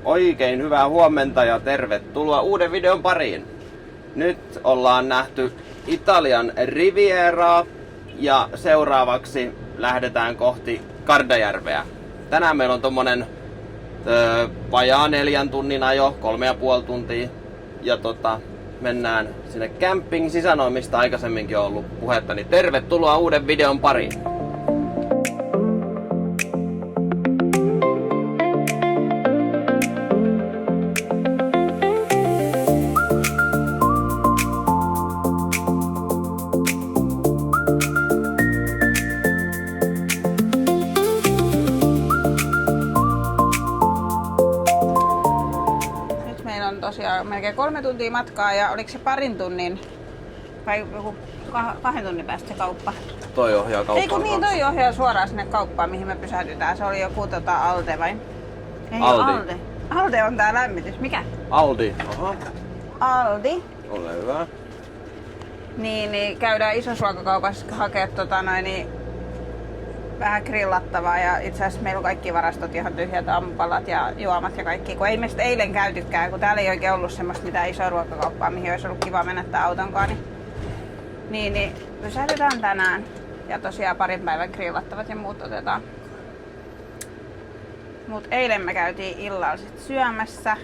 Oikein hyvää huomenta ja tervetuloa uuden videon pariin. Nyt ollaan nähty Italian Rivieraa ja seuraavaksi lähdetään kohti Kardajärveä. Tänään meillä on tommonen vajaa 4 tunnin ajo, 3,5 tuntia. Ja mennään sinne camping sisänoon, mistä aikaisemminkin on ollut puhetta. Niin tervetuloa uuden videon pariin. Tosiaan melkein 3 tuntia matkaa ja oliko se parin tunnin vai joku 2 tunnin päästä se kauppa? Toi ohjaa kauppaan. Eikö niin, toi ohjaa suoraan sinne kauppaan, mihin me pysähdytään. Se oli joku Alte vai? Ei Aldi. Alte. Alte on tää lämmitys. Mikä? Aldi. Aha. Aldi. Ole hyvä. Niin käydään isossa ruokakaupassa hakea vähän grillattavaa ja itse asiassa meillä on kaikki varastot ihan tyhjät, aamupalat ja juomat ja kaikki, kun ei me sitten eilen käytykään, kun täällä ei oikein ollut semmoista mitään isoa ruokakauppaa, mihin olisi ollut kiva mennä tämän autonkaan, niin pysähdytään tänään ja tosiaan parin päivän grillattavat ja muut otetaan. Mut eilen me käytiin illalla sit syömässä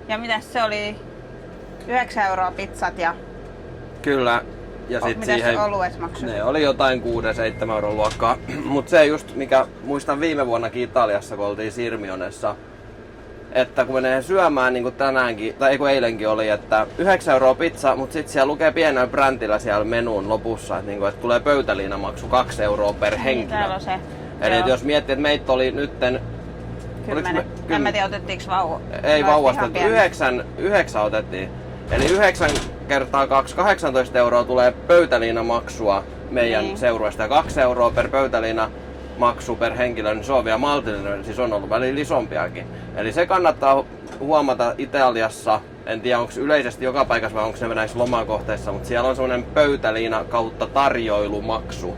ja mitäs se oli? 9 € pizzat ja Kyllä. Ja sit mitäs siihen oluet maksoi? ne oli jotain 6-7 € luokkaa. Mut se just mikä muistan viime vuonnakin Italiassa, kun oltiin Sirmionessa, että kun menee syömään niin kuin tänäänkin, tai kun eilenkin oli, että 9 € pizza, mut sit siellä lukee pienellä brändillä siellä menuun lopussa, että, niin kuin, että tulee pöytäliinamaksu 2 € per henkilö. Täällä on se. Eli jos miettii, että meitä oli nytten 10. En mä tiedä, otettiinko vauva. Ei vauvasta, 9 otettiin. Eli 9 kertaa 2, 18 € tulee pöytäliinamaksua meidän seurueesta ja 2 € per pöytäliinamaksu per henkilö, niin se on vielä maltillinen, siis on ollut välillä isompiakin. Eli se kannattaa huomata Italiassa, en tiedä onko yleisesti joka paikassa vai onko ne näissä lomakohteissa, mutta siellä on semmoinen pöytäliina kautta tarjoilumaksu.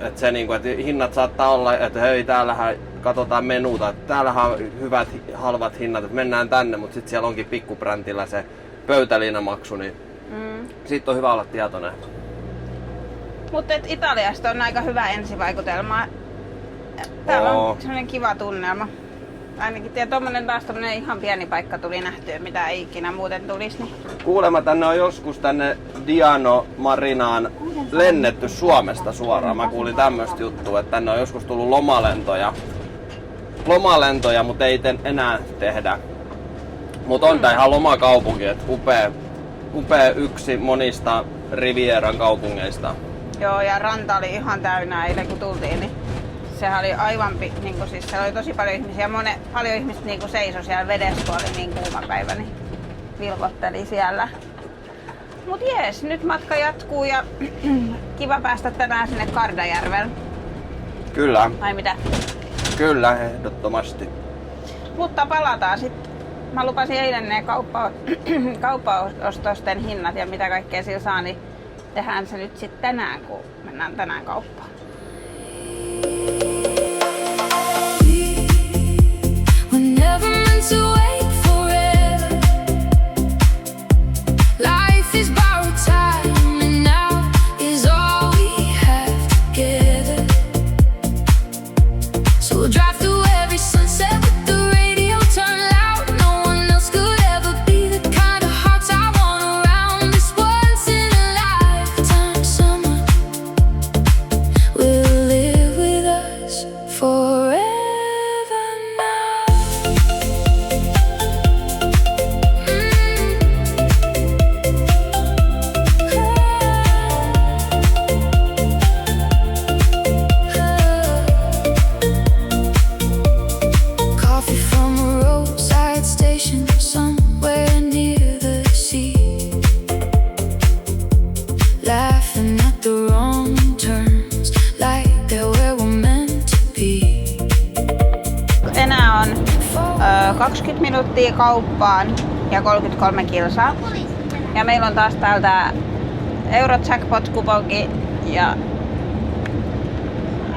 Että se niinku, että hinnat saattaa olla, että hei täällähän katsotaan menuta, että täällähän on hyvät halvat hinnat, että mennään tänne, mutta sitten siellä onkin pikkubrändillä se pöytäliinamaksu, niin siitä on hyvä olla tietoinen. Mutta Italiasta on aika hyvä ensivaikutelma. Täällä on sellainen kiva tunnelma. Ainakin tommonen taas tommonen ihan pieni paikka tuli nähtyä, mitä ei ikinä muuten tulisi. Niin. Kuulemma tänne on joskus tänne Diano Marinaan lennetty Suomesta suoraan. Mä kuulin tämmöistä juttua, että tänne on joskus tullut lomalentoja, mutta ei enää tehdä. Mutta on tää ihan lomakaupunki, että upea yksi monista Rivieran kaupungeista. Joo, ja ranta oli ihan täynnä eilen kun tultiin, niin sehän oli aivan, niinku, siis siellä oli tosi paljon ihmisiä, paljon ihmistä niinku seisoi siellä vedessä, kun oli niin kuuma päivä, niin vilvotteli siellä. Mut jees, nyt matka jatkuu ja kiva päästä tänään sinne Kardajärvelle. Kyllä. Vai mitä? Kyllä, ehdottomasti. Mutta palataan sitten. Mä lupasin eilen ne kauppaostosten hinnat ja mitä kaikkea sillä saa, niin tehdään se nyt sitten tänään, kun mennään tänään kauppaan. Enää on 20 minuuttia kauppaan ja 33 kilsaa. Ja meillä on taas täältä Eurojackpot-kuponki ja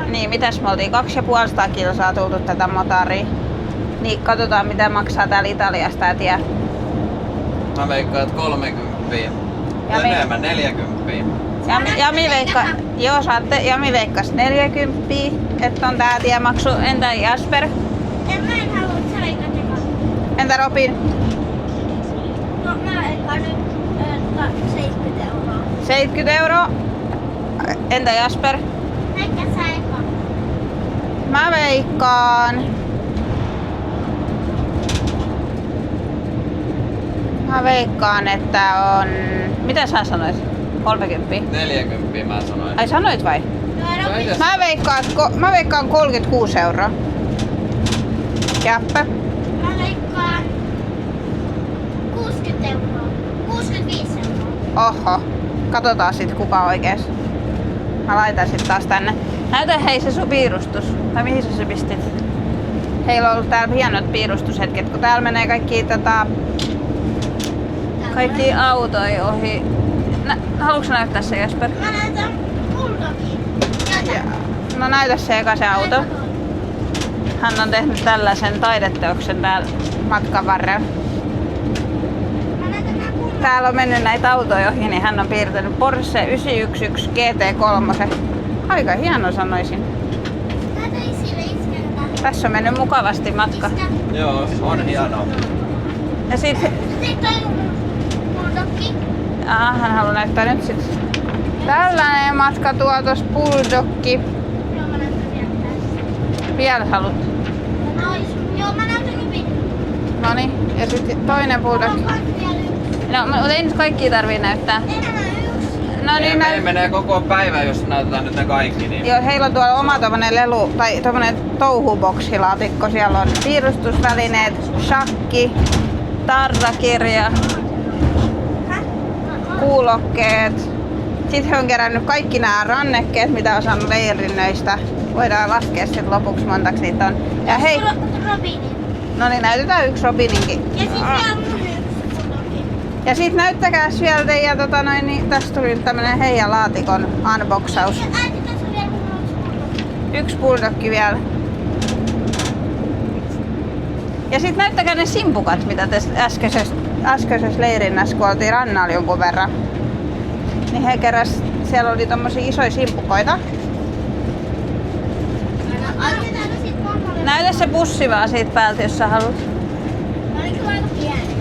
niin, mitäs me oltiin 250 kilsaa tultu tätä motaria. Niin katsotaan mitä maksaa täällä Italiassa tää tie. Mä veikkaan, että 30. Ja me- enemmän 40. Jami veikkasi 40, että on tää tiemaksu. Entä Jasper? En halua, että sä veikkaat eka. Entä Robin? No mä veikkaan nyt 70 euroa. 70 euroa. Entä Jasper? Veikkaat sä eka. Mä veikkaan... Mä veikkaan, että on... Mitä sä sanoit? 30? 40 mä sanoin. Ai sanoit vai? No Robin, Mä veikkaan 36 euroa. Jappe? mä veikkaan 60 euroa. 65 euroa. Oho. Katsotaan sit kuka oikees. Mä laitan sit taas tänne. Näytä hei se sun piirustus. Tai mihin sä se pistit? Heillä on ollut täällä hienot piirustushetket, kun täällä menee kaikki autoja ohi. Haluatko sä näyttää se Jasper? Mä näytän Bulldogin. No näytä se eka se auto. Hän on tehnyt tällaisen taideteoksen täällä matkan varrella. Mä näytän nää Bulldogin. Täällä on mennyt näitä autoja ohi, niin hän on piirtänyt Porsche 911 GT3. Aika hieno sanoisin. Näytä isille iskeltä. Tässä on mennyt mukavasti matka. Iskä. Joo, on hienoa. Ja sitten Sitten on Bulldogki. hän haluaa näyttää nyt sit. Tällainen matkatuotos Bulldogki. Joo, mä näytän vielä tässä. Vielä haluat. Joo, mä näytän hyvin. Noniin. Ja sitten toinen Bulldog. Mulla on vielä yksi. No, mutta ei nyt kaikki tarvii näyttää. Enää yksi. No niin, Meillä menee koko päivä, jos näytetään nyt ne kaikki. Niin... joo, heillä on tuolla oma tommonen lelu, tai tommonen touhuboksilaatikko. Siellä on piirustusvälineet, shakki, tarrakirja, kuulokkeet. Sitten he on kerännyt kaikki nämä rannekkeet, mitä on saanut leirinnöistä. Voidaan laskea sitten lopuksi montaks niitä on. Ja hei, Robinin. no niin näytetään yksi Robininkin. Ja sitten vielä mun yksi Bulldogin. Ja sitten näyttäkääs vielä teidän, niin tästä tuli nyt tämmönen heidän laatikon unboxaus. Ja äiti, tässä on vielä mun yksi Bulldog. Yksi bulldogki vielä. Ja sitten näyttäkää ne simpukat, mitä te äskeisessä leirinnässä, kun oltiin rannalla jonkun verran. Niin he keräs, siellä oli tommosia isoja simpukoita. Annetaanko sit mammalle? Näytä se pussi vaan siitä päältä, jos sä haluat. Oliko aika pieni?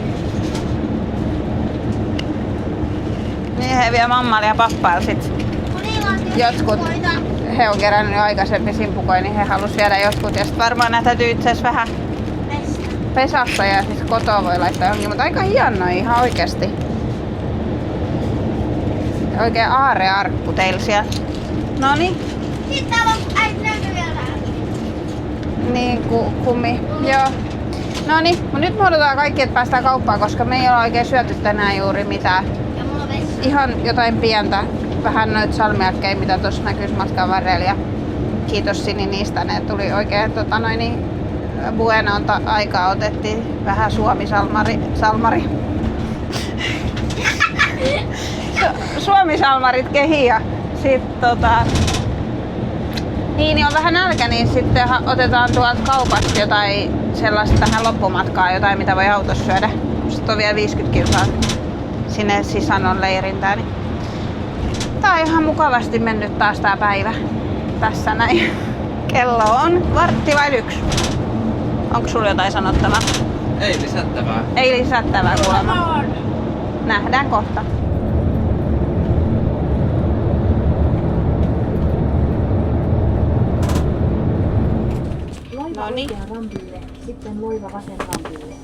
Niin he vie mammalle ja pappaille sit. Kun niillä on Jotkut. simpukoita. He on kerännyt jo aikaisemmin simpukoja, niin he halus viedä jotkut. Ja sit varmaan näitä täytyy itse asiassa vähän Pestä. pesassa ja siis kotoa voi laittaa johonkin, mutta aika hienoa ihan oikeesti. Oikein aarrearkku teillä siellä. Noniin, Sitten täällä on äiti näytä vielä vähän. niin kummi. Joo. Noniin, mutta nyt me odotetaan kaikki, että päästään kauppaan, koska me ei ole oikein syöty tänään juuri mitään. Ja mulla on vessa. Ihan jotain pientä, vähän noita salmiakkeja, mitä tuossa näkyisi matkan varrella. Ja kiitos Sini niistä, ne tuli oikein Buenon aikaa otettiin vähän Suomi-salmari. Suomi-salmarit kehiin ja sit niin on vähän nälkä, niin sitten otetaan tuolta kaupasta jotain sellaista tähän loppumatkaan, jotain mitä voi autossa syödä. Sitten on vielä 50 kilsaa sinne Sisanon leirintään. Niin tää on ihan mukavasti mennyt taas tää päivä. Tässä näin. Kello on 1:15. Onko sulla jotain sanottavaa? Ei lisättävää. Ei lisättävää kuulemma. On. Nähdään kohta. Loiva Noniin. oikea rampille, sitten loiva vasen rampille.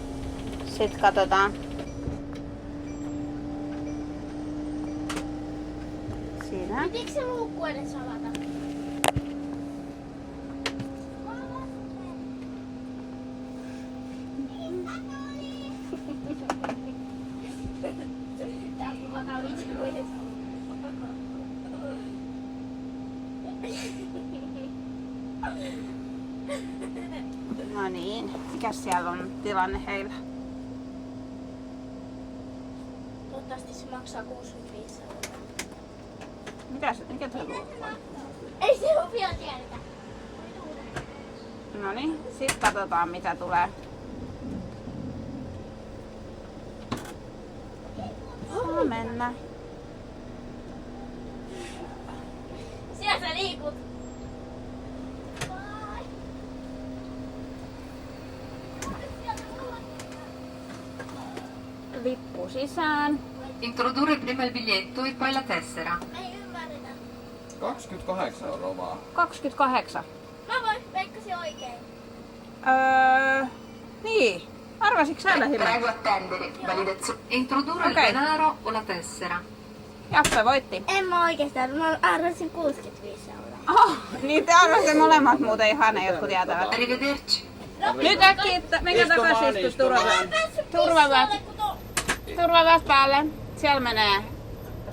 Sitten katsotaan. Siinä. Pitikö se luukku edes avata? Tää kuvataan vitsi. No niin, mikäs siellä on tilanne heillä? Toivottavasti se maksaa 65 euroa. Mikä tuo luukku on? Ei se ole vielä tiedetä. No niin, sit katsotaan mitä tulee. mennä. Siellä sä liikut. Lippu sisään. Introdurre prima il biglietto e poi la tessera. Ei ymmärretä. 28 € vaan. 28. Mä voin veikkasin oikein. Niin. Arvasitko sä lähimmä? Prego attendere. Validazione. Introdurre Ok. il denaro o la tessera. Jappe voitti. En mä oikeastaan, mä arvasin 65 €. Oh, niin te arvasitte molemmat muuten ihan ne jotkut jäätävät. Arrivederci. Nyt äkkiä, menkää takaisin istus turvaväät. Turvaväät päälle. Siellä menee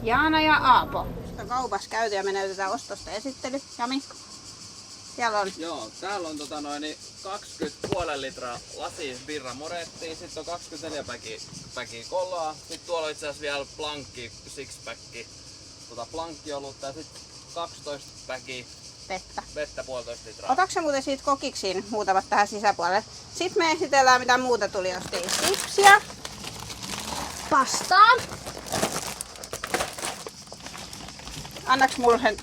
Jaana ja Aapo. Kaupassa käyty ja me näytetään ostosta esittely. Jami. Siellä on Joo, täällä on 20,5 litraa lasi birra morettiin, sitten on 24 päkiä kolaa, sitten tuolla on itse asiassa vielä plankki, sixpacki, plankkiolutta ja sitten 12 päkiä vettä. vettä 1,5 litraa. Otatko sä muuten siitä kokiksiin muutamat tähän sisäpuolelle? Sitten me esitellään mitä muuta tuli. Ostiin sipsiä. Pastaa.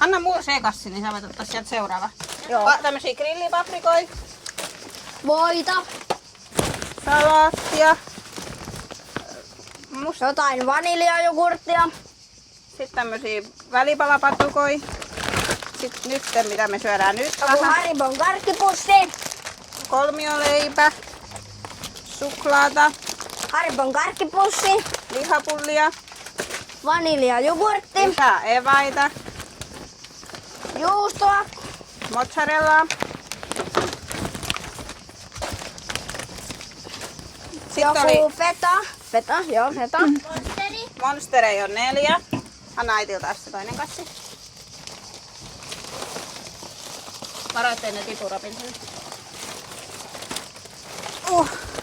Anna mulle se kassi, niin sä voit ottaa sieltä seuraava. Joo. Tämmösiä grillipaprikoita, Voita. salaattia, Jotain vaniljajogurttia. sitten tämmösiä välipalapatukoja. Sitten nyt, mitä me syödään nyt, Haribon karkkipussi. kolmioleipä, suklaata, Haribon karkkipussi. lihapullia, Vaniljajogurtti. lisää eväitä, Juustoa. mozzarellaa. Sitten oli Joku feta. Feta, joo feta. Monsterei on 4. Anna äitiltä taas se toinen kassi. Varo, ettei ne tipu Robinsonille.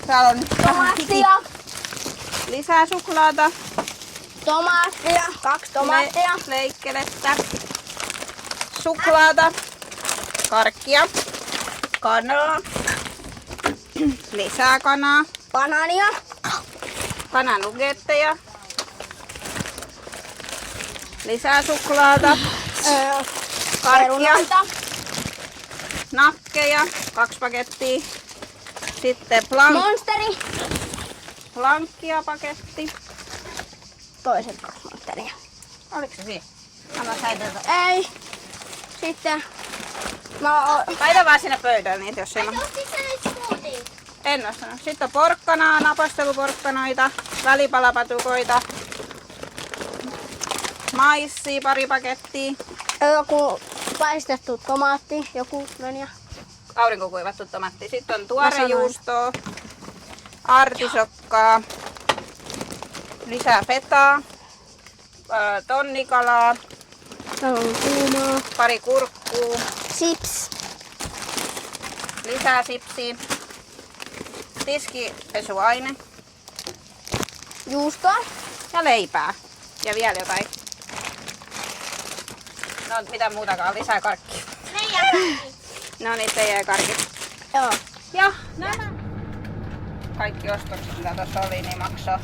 Täällä on Tomaattia. lisää suklaata, Tomaattia. 2 tomaattia. leikkelettä, suklaata, karkkia, kanaa, lisää kanaa, Banaania. kananugetteja, lisää suklaata, karkkia, Perunoita. nakkeja, 2 pakettia, sitten Monsteri. plankkia paketti. Toiset 2 monsteria. Oliko se siinä? Anna säitiltä. Ei. Sitten. No, Laita vaan sinne pöydälle niitä, jos ei Ostitko sä nyt smoothie? En ostanut. Sitten on porkkanaa, napasteluporkkanoita, välipalapatukoita, maissia, pari pakettia, Joku paistettu tomaatti. Joku meni. aurinkokuivattu tomaatti. Sitten on tuorejuustoa, artisokkaa, lisää fetaa, tonnikalaa, Täällä on kuumaa. pari kurkkuu, Chips. lisää sipsiä, tiskipesuaine Juustoa. ja leipää. Ja vielä jotain. No mitä muutakaan, lisää karkkia. No niin, teidän karkit. Joo. Ja nämä kaikki ostokset, mitä tuossa oli, niin maksaa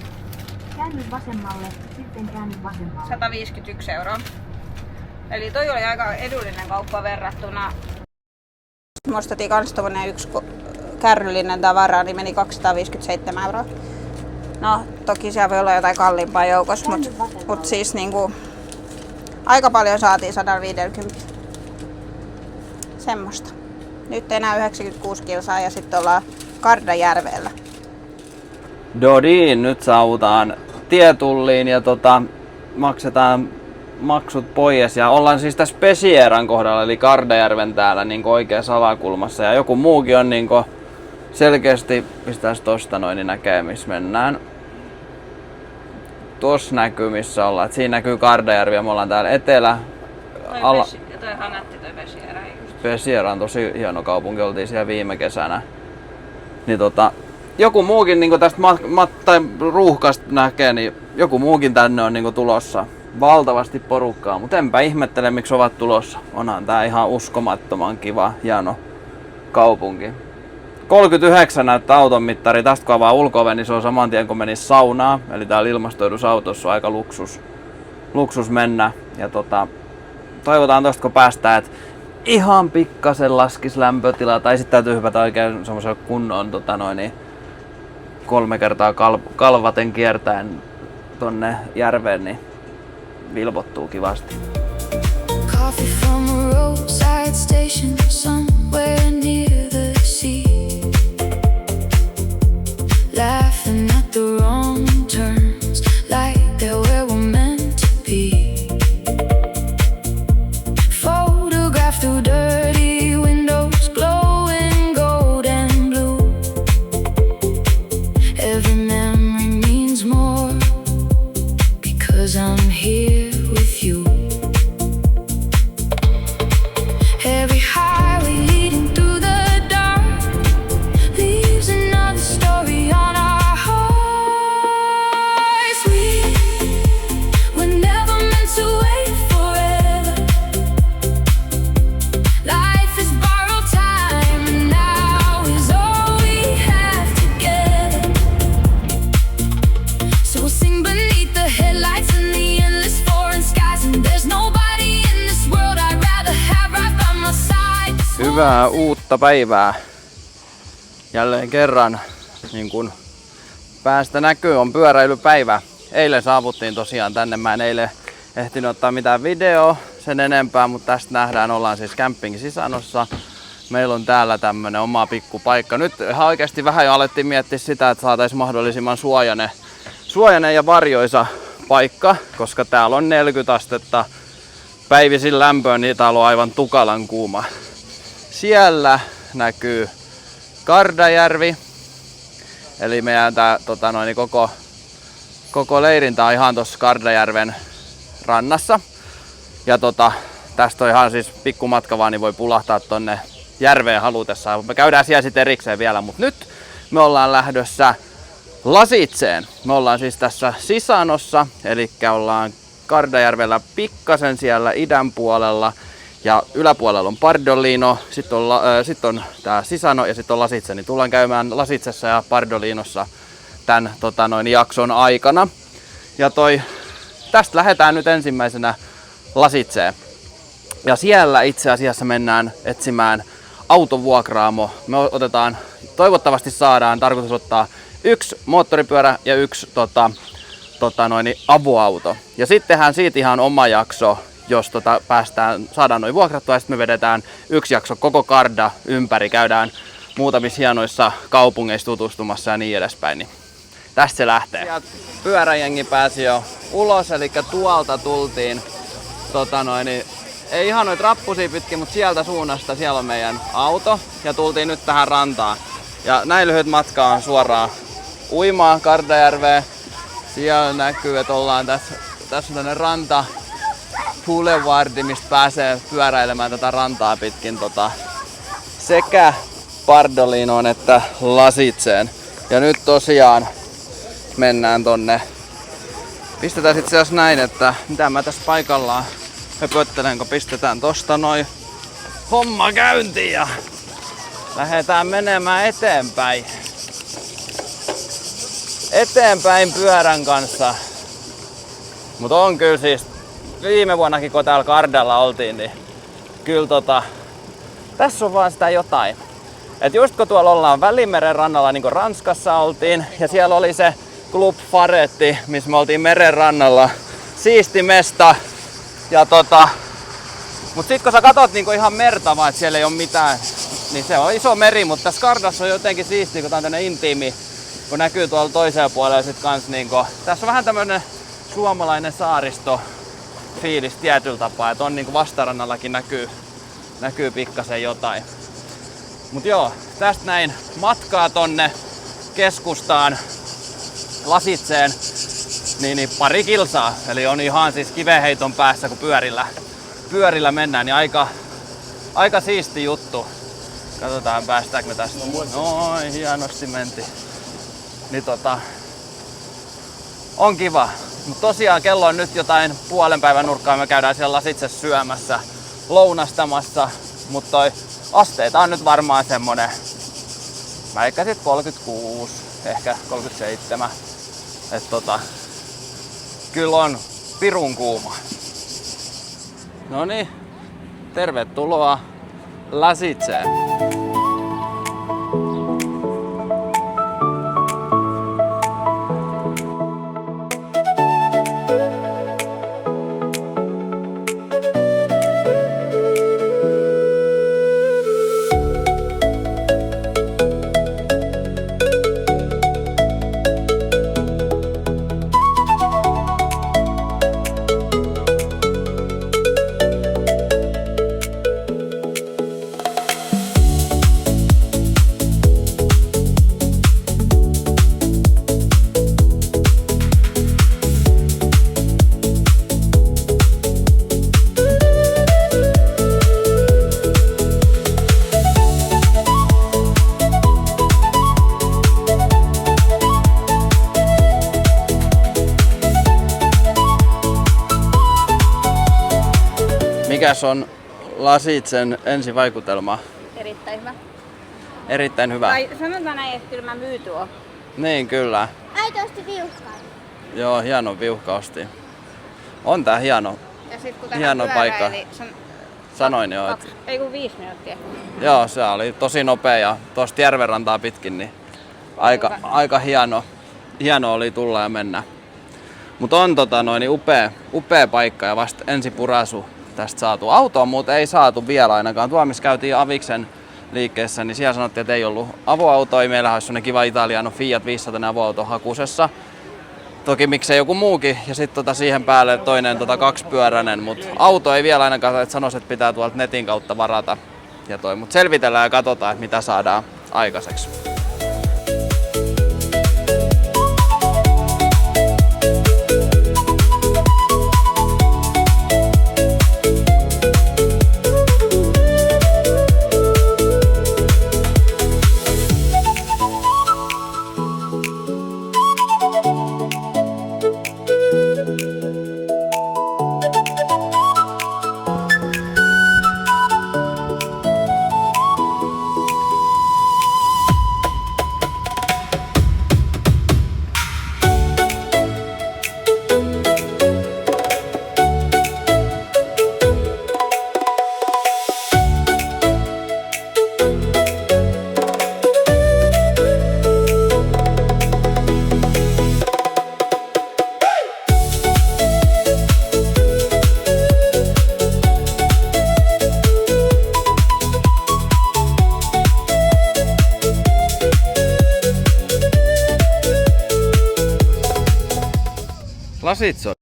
Käänny vasemmalle, sitten käänny vasemmalle. 151 €. Eli toi oli aika edullinen kauppa verrattuna. Me ostettiin kans tommonen yksi kärryllinen tavara, niin meni 257 €. No toki siellä voi olla jotain kalliimpaa joukossa, mut siis niinku aika paljon saatiin 150. Semmosta. Nyt enää 96 kilsaa ja sitten ollaan Kardajärvellä. Dodiin nyt saavutaan tietulliin ja maksetaan maksut pois ja ollaan siis tässä Pesieran kohdalla eli Kardajärven täällä niin oikeassa alakulmassa ja joku muukin on niin selkeästi, pistäis tosta noin niin näkee missä mennään. Tuossa näkyy missä ollaan, et siinä näkyy Kardajärvi ja me ollaan täällä etelä. Toihan nätti toi Pesiera just. Pesiera on tosi hieno kaupunki, oltiin siellä viime kesänä. Niin joku muukin niin tästä tai ruuhkasta näkee, niin joku muukin tänne on niin tulossa. Valtavasti porukkaa, mutta enpä ihmettele miksi ovat tulossa. Onhan tää ihan uskomattoman kiva, hieno kaupunki. 39 näyttää auton mittari. Tästä kun avaa ulko-oven, niin se on saman tien kun menis saunaa. Eli täällä ilmastoidussa autossa on aika luksus mennä. Ja toivotaan tosta kun päästään, että ihan pikkasen laskis lämpötila. Tai sitten täytyy hypätä oikein semmoisen kunnon 3 kertaa kalvaten kiertäen tonne järveen, niin vilvottuu kivasti. Coffee from a roadside station somewhere near the sea. Laughing at the wrong turns like they're where we're meant to be. Photographed through dirty windows glowing gold and blue. Every memory means more because I'm here with you. Every highway leading through the dark leaves another story on our hearts. We were never meant to wait forever. Life is borrowed time, and now is all we have together. So we'll sing beneath the headlights and the endless foreign skies, and there's nobody in this world I'd rather have right by my side. Hyvää uutta päivää. Jälleen kerran niin kun päästä näkyy, on pyöräilypäivä. Eilen saavuttiin tosiaan tänne. Mä en eilen ehtinyt ottaa mitään videoa sen enempää, mutta tästä nähdään, ollaan siis campingin Sisanossa. Meillä on täällä tämmönen oma pikkupaikka. Nyt ihan oikeasti vähän jo alettiin miettiä sitä, että saataisiin mahdollisimman suojainen ja varjoisa paikka, koska täällä on 40 astetta päivisin lämpöä, niin täällä on aivan tukalan kuuma. Siellä näkyy Kardajärvi, eli meidän tää, koko leirintä on ihan tuossa Kardajärven rannassa. Ja tästä on ihan siis pikkumatka vaan, niin voi pulahtaa tonne järveen halutessaan. Me käydään siellä sitten erikseen vielä, mutta nyt me ollaan lähdössä Lasitseen. Me ollaan siis tässä Sisanossa, eli ollaan Kardajärvellä pikkasen siellä idän puolella. Ja yläpuolella on Pardolino, sitten on tää Sisano ja sitten on Lasitse. Niin tullaan käymään Lasitsessa ja Pardolinossa tämän jakson aikana. Ja tästä lähdetään nyt ensimmäisenä Lasitseen. Ja siellä itse asiassa mennään etsimään autovuokraamo. Me otetaan, toivottavasti saadaan, tarkoitus ottaa 1 moottoripyörä ja 1 avoauto. Ja sittenhän siitä ihan oma jakso, jos saadaan noin vuokrattua, ja sitten me vedetään 1 jakso koko Karda ympäri, käydään muutamissa hienoissa kaupungeissa tutustumassa ja niin edespäin. Niin tästä se lähtee. Pyöräjengi pääsi jo ulos, eli tuolta tultiin, ei ihan noita rappusia pitkin, mutta sieltä suunnasta, siellä on meidän auto, ja tultiin nyt tähän rantaan. Ja näin lyhyt matka on suoraan uimaan Kardajärveen. Siellä näkyy, että ollaan tässä on tämmönen ranta Boulevardi, mistä pääsee pyöräilemään tätä rantaa pitkin sekä Pardolinoon että Lasitseen. Ja nyt tosiaan mennään tonne. Pistetään itse asiassa näin, että mitä mä tässä paikallaan höpöttelen, kun pistetään tosta noin homma käyntiin ja lähdetään menemään eteenpäin. Eteenpäin pyörän kanssa. Mutta on kyllä siis viime vuonnakin kun täällä Kardalla oltiin, niin kyllä tässä on vaan sitä jotain. Et just kun tuolla ollaan Välimeren rannalla, niin kuin Ranskassa oltiin, ja siellä oli se Club Faretti, missä me oltiin meren rannalla. Siisti mesta. Ja mut sit kun sä katot niinku ihan merta vaan, että siellä ei oo mitään, niin se on iso meri, mutta tässä Kardassa on jotenkin siistiä, kun tää on tämmönen intiimi, kun näkyy tuolla toisella puolella sit kans niinku, tässä on vähän tämmönen suomalainen saaristo fiilis tietyllä tapaa, että on niinku vastarannallakin näkyy pikkasen jotain. Mut joo, tästä näin matkaa tonne keskustaan Lasitseen, niin 2 kilsaa. Eli on ihan siis kivenheiton päässä, kun pyörillä mennään, niin aika siisti juttu. Katsotaan päästäänkö me tästä. Noin, hienosti mentiin. Niin on kiva. Mut tosiaan kello on nyt jotain puolen päivän nurkkaa, me käydään siellä Lasitsessa syömässä, lounastamassa. Mutta asteita on nyt varmaan semmonen Mä veikkasin 36, ehkä 37. Kyllä on pirun kuuma. Noniin, tervetuloa Lasitseen. Mikäs on Lasitsen ensivaikutelma? Erittäin hyvä. Erittäin hyvä. Tai sanotaan näin, että kyllä mä myyty oon. Niin, kyllä. Äiti osti viuhkaa. Joo, hieno viuhka osti. On tää hieno. Ja sit kun tähän Hieno paikka. Niin Sanoin jo, että... Ei kun 5 minuuttia. Joo, se oli tosi nopea ja tuosta järvenrantaa pitkin, niin aika hieno oli tulla ja mennä. Mutta on upea paikka ja vasta ensipurasu tästä saatu. Autoa muuten ei saatu vielä ainakaan. Tuolla missä käytiin Aviksen liikkeessä, niin siellä sanottiin, että ei ollut avoautoja. Meillähän olisi sellainen kiva Italiano Fiat 500 avoauto hakusessa. Toki miksei joku muukin. Ja sitten siihen päälle toinen kaksipyöräinen. Mutta auto ei vielä ainakaan, että sanoisi, että pitää tuolta netin kautta varata. Mutta selvitellään ja katsotaan, että mitä saadaan aikaiseksi. Lasitso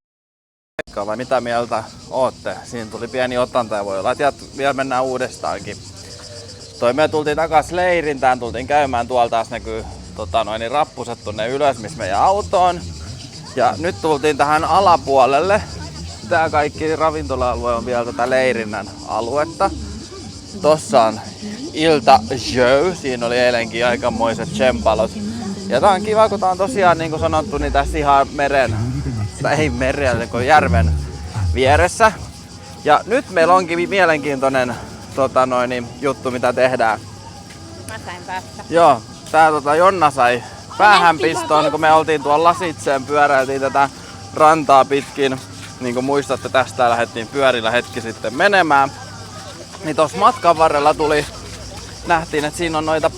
vai mitä mieltä ootte? Siinä tuli pieni otanta ja voi olla, että vielä mennään uudestaankin. Me tultiin takas leirintään, tultiin käymään, tuolta taas näkyy rappuset tonne ylös, missä meidän auto on. Ja nyt tultiin tähän alapuolelle. Tää kaikki ravintola-alue on vielä tätä leirinnän aluetta. Tossa on iltashow, siinä oli eilenkin aikamoiset tsempalot. Ja tää on kiva, kun tää on tosiaan niin kuin sanottu, niin tässä ihan järven vieressä. Ja nyt meillä onkin mielenkiintoinen juttu, mitä tehdään. Mä sain päästä. Joo, tää Jonna sai päähänpiston, kun me oltiin tuolla Lasitseen, pyöräiltiin tätä rantaa pitkin. Niin kuin muistatte, tästä lähdettiin pyörillä hetki sitten menemään. Niin tossa matkan varrella nähtiin, että siinä on noita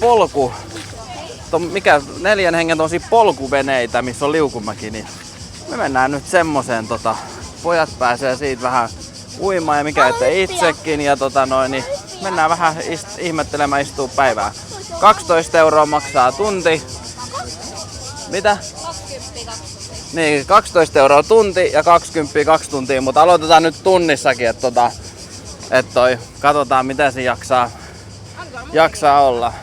4 hengen polkuveneitä, missä on liukumäki, niin me mennään nyt semmoseen, pojat pääsee siitä vähän uimaan ja mikä ettei itsekin ja niin mennään vähän ihmettelemään istuu päivää. 12 € maksaa tunti. Mitä? 20. Niin, 12 € tunti ja 20 2 tuntia, mutta aloitetaan nyt tunnissakin, että katsotaan mitä siinä jaksaa olla.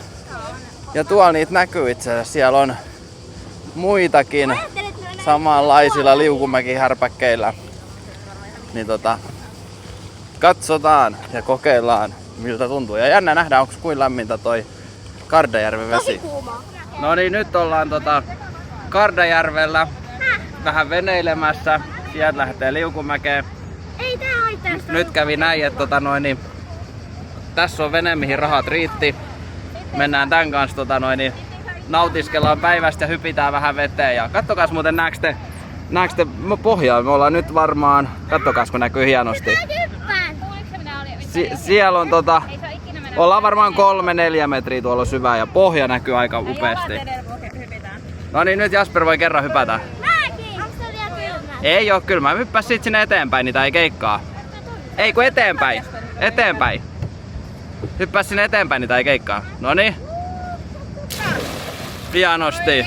Ja tuolla niitä näkyy itse asiassa, siellä on muitakin samanlaisilla liukumäkihärpäkkeillä. Niin katsotaan ja kokeillaan miltä tuntuu. Ja jännä nähdään, onko kuin lämmintä toi Kardajärven vesi. Tosi kuumaa. No niin, nyt ollaan Kardajärvellä vähän veneilemässä. Sieltä lähtee liukumäkeen. Ei tää haittaa. Nyt kävi näin, että tässä on vene mihin rahat riitti. mennään tän kanssa nautiskellaan päivästä ja hypitään vähän veteen. Ja kattokas muuten, näetkö te pohjaa? Me ollaan nyt varmaan, kattokas kun näkyy hienosti. Siellä on ollaan varmaan 3-4 metriä tuolla syvää ja pohja näkyy aika upeasti. No niin, nyt Jasper voi kerran hypätä. Ei oo, kyllä mä hyppäs sit sinne eteenpäin, niitä ei keikkaa. Ei kun eteenpäin. Eteenpäin. Hyppäs sinne eteenpäin, niitä ei keikkaa. Noniin. Hienosti.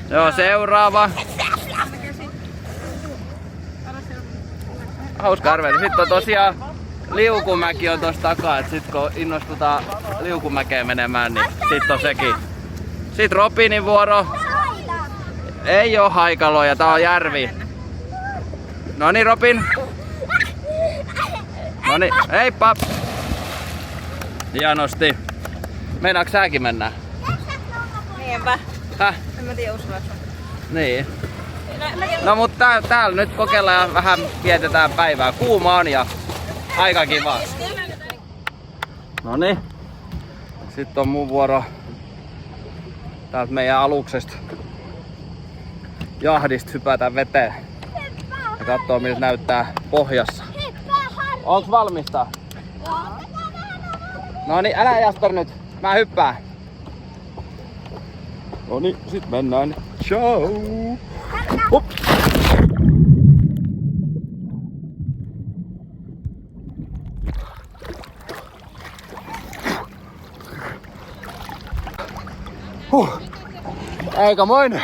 Joo, seuraava. Hauska arveli. Sitten on tosiaan liukumäki on tossa takaa, et sit kun innostutaan liukumäkeen menemään, niin sit on sekin. Sitten Robinin vuoro. Ei oo haikaloja, tää on järvi. Noniin Robin. Noniin, heippa! Hienosti. Meinaatko sääkin mennä? Niinpä. Häh? En mä tiedä uskallatko. Niin. No mutta täällä nyt kokeillaan ja vähän vietetään päivää. Kuuma on ja aika kiva. Noniin. Sitten on mun vuoro täältä meidän aluksesta jahdista hypätä veteen ja katsoo miltä näyttää pohjassa. Onks valmista? Noniin, älä Jasper nyt. Mä hyppään. Noniin, sit mennään. Ciao! Hop. Aikamoinen!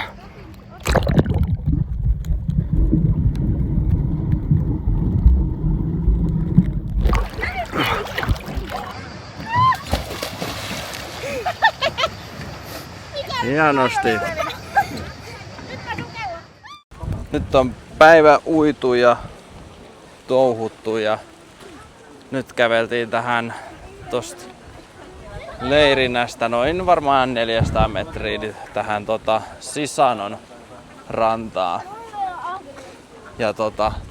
Hienosti. Nyt on päivä uitu ja touhuttu ja nyt käveltiin tähän tosta Leirinästä noin varmaan 400 metriä tähän Sisanon rantaan. Ja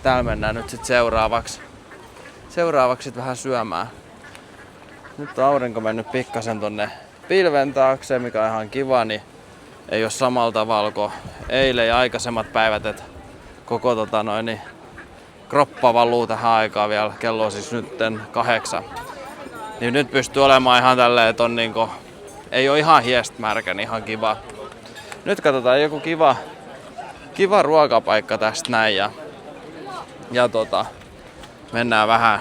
täällä mennään nyt sit seuraavaksi sit vähän syömään. Nyt on aurinko mennyt pikkasen tonne pilven taakse, mikä on ihan kiva, niin ei oo samalla tavalla kuin eilen ja aikaisemmat päivät, että koko kroppa valuu tähän aikaan vielä, kello on siis nytten 8. Niin nyt pystyy olemaan ihan tälleen, että on ei oo ihan hiest märkä, niin ihan kiva. Nyt katsotaan joku kiva ruokapaikka tästä näin ja mennään vähän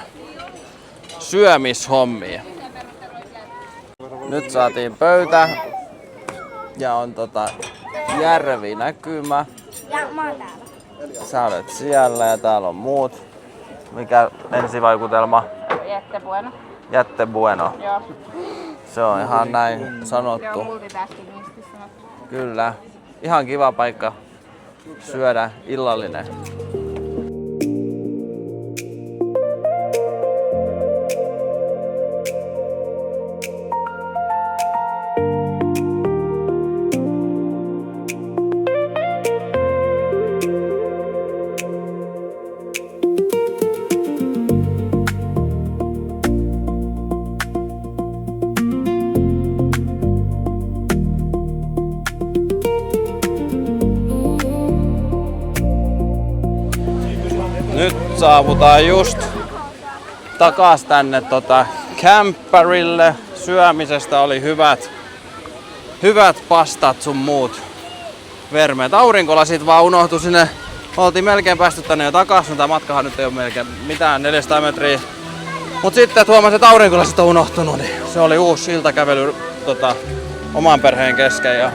syömishommiin. Nyt saatiin pöytä ja on järvi näkymä. Ja mä oon täällä. Sä olet siellä ja täällä on muut. Mikä ensivaikutelma? Jätte bueno. Jätte bueno. Joo. Se on ihan näin sanottu. Joo, multitaskingisti sanottu. Kyllä. Ihan kiva paikka syödä illallinen. Nyt saavutaan just takas tänne kämpärille. Syömisestä oli hyvät pastat sun muut vermeet. Aurinkolasit vaan unohtui sinne. Oltiin melkein päästy tänne jo takas. Tää matkahan nyt ei ole melkein mitään 400 metriä. Mut sitten huomasin, että aurinkolasit on unohtunut. Niin se oli uusi iltakävely oman perheen kesken.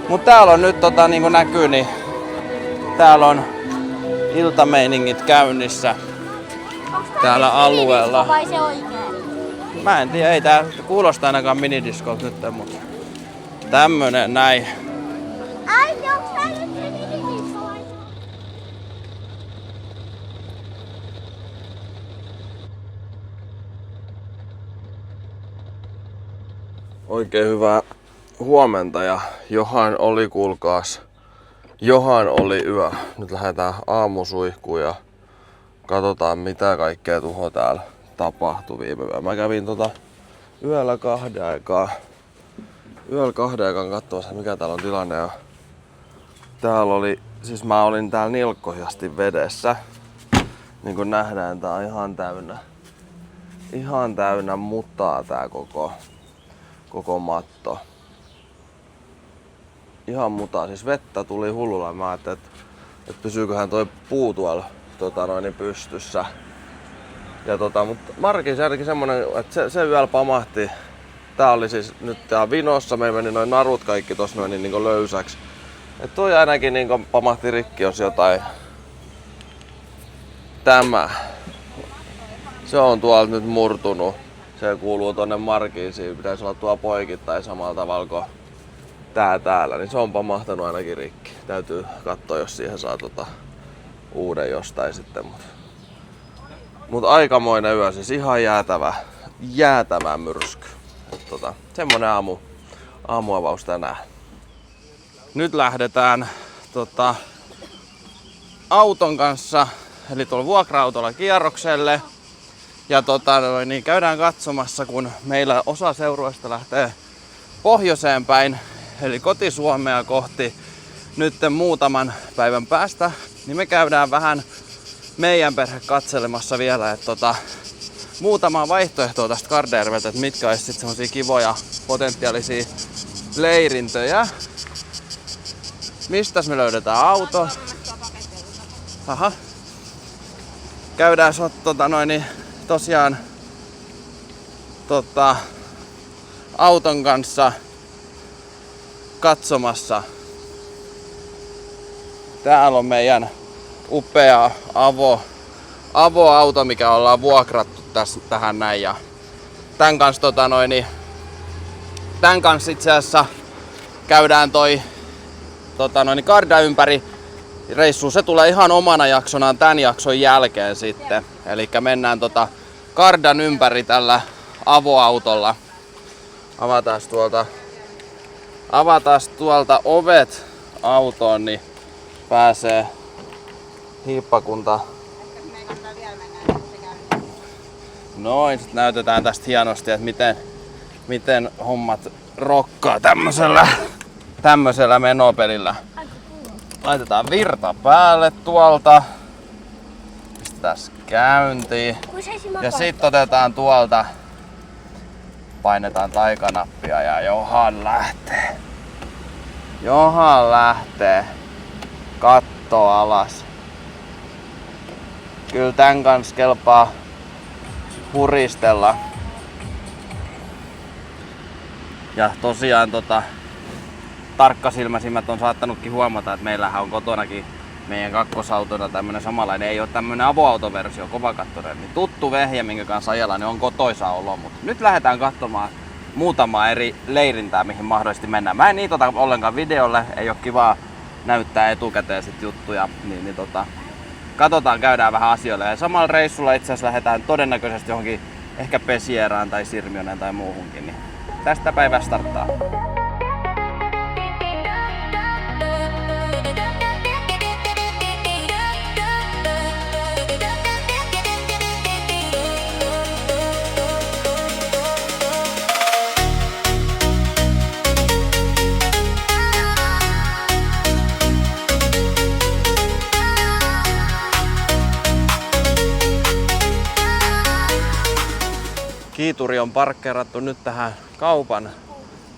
Mut täällä on nyt niin kuin näkyy, niin täällä on iltameiningit käynnissä täällä alueella. Vai se oikee? Mä en tiedä, ei tää kuulosta ainakaan minidiskolta nyt, mutta tämmönen näin. Ai, onks tää nyt se minidisco vai? Oikein hyvää huomenta ja Johan oli, kuulkaas. Johan oli yö. Nyt lähdetään aamusuihkuun ja katsotaan mitä kaikkea tuho täällä tapahtui viime yö. Mä kävin yöllä 2 aikaa katsomassa, mikä täällä on tilanne. Ja täällä oli, siis mä olin täällä nilkkohjasti vedessä. Niin kuin nähdään, tää on ihan täynnä mutaa tää koko matto. Ihan mutaa, siis vettä tuli hullulla. Mä ajattelin, että pysyyköhän toi puu tuolla pystyssä. Ja mutta Markissa ainakin semmonen, että se yöllä pamahti. Tää oli siis nyt tää vinossa, meillä meni noin narut kaikki tossa noin niin löysäksi. Et toi ainakin niin pamahti rikki, jos jotain. Tämä. Se on tuolta nyt murtunut. Se kuuluu tonne Markiin, siinä pitäisi olla tuo poikittain samalla tavalla kuin tää täällä. Niin se on pamahtanut ainakin rikki. Täytyy katsoa, jos siihen saa uuden jostain sitten. Mut aikamoinen yö, siis ihan jäätävä myrsky. Semmonen aamuavaus tänään. Nyt lähdetään auton kanssa, eli tuolla vuokra-autolla kierrokselle. Ja niin käydään katsomassa, kun meillä osa seurueesta lähtee pohjoiseen päin, eli koti-Suomea kohti nyt muutaman päivän päästä. Niin me käydään vähän meidän perhe katselemassa vielä, että muutama vaihtoehtoa tästä Gardejärveltä, että mitkä olisi sitten semmosia kivoja potentiaalisia leirintöjä. Mistäs me löydetään auto? Aha. Käydään tosiaan auton kanssa katsomassa. Täällä on meidän upea avoauto, mikä ollaan vuokrattu tähän näin. Ja tän kanssa itse asiassa käydään Garda ympäri reissu. Se tulee ihan omana jaksonaan tän jakson jälkeen sitten. Eli mennään Gardan ympäri tällä avoautolla. Avataan tuolta ovet autoon, niin pääsee hiippakunta. Noin, sit näytetään tästä hienosti, että miten hommat rokkaa tämmöisellä menopelillä. Laitetaan virta päälle tuolta. Pistetään käyntiin. Ja sitten otetaan tuolta. Painetaan taikanappia ja johan lähtee. Katto alas. Kyllä tän kans kelpaa huristella. Ja tosiaan tarkkasilmäisimmät on saattanutkin huomata, että meillähän on kotonakin meidän kakkosautona tämmönen samanlainen, ei ole tämmönen avoautoversio, kovakattoinen, niin tuttu vehje, minkä kanssa ajellaan, niin on kotoisa olo. Mutta nyt lähdetään katsomaan muutamaa eri leirintää, mihin mahdollisesti mennään. Mä en niitä ota ollenkaan videolle, ei ole kivaa näyttää etukäteen sit juttuja, niin katsotaan, käydään vähän asioille. Ja samalla reissulla itse asiassa lähdetään todennäköisesti johonkin ehkä Pesierään tai Sirmioneen tai muuhunkin, niin tästä päivä starttaa. Kiituri on parkkeerattu nyt tähän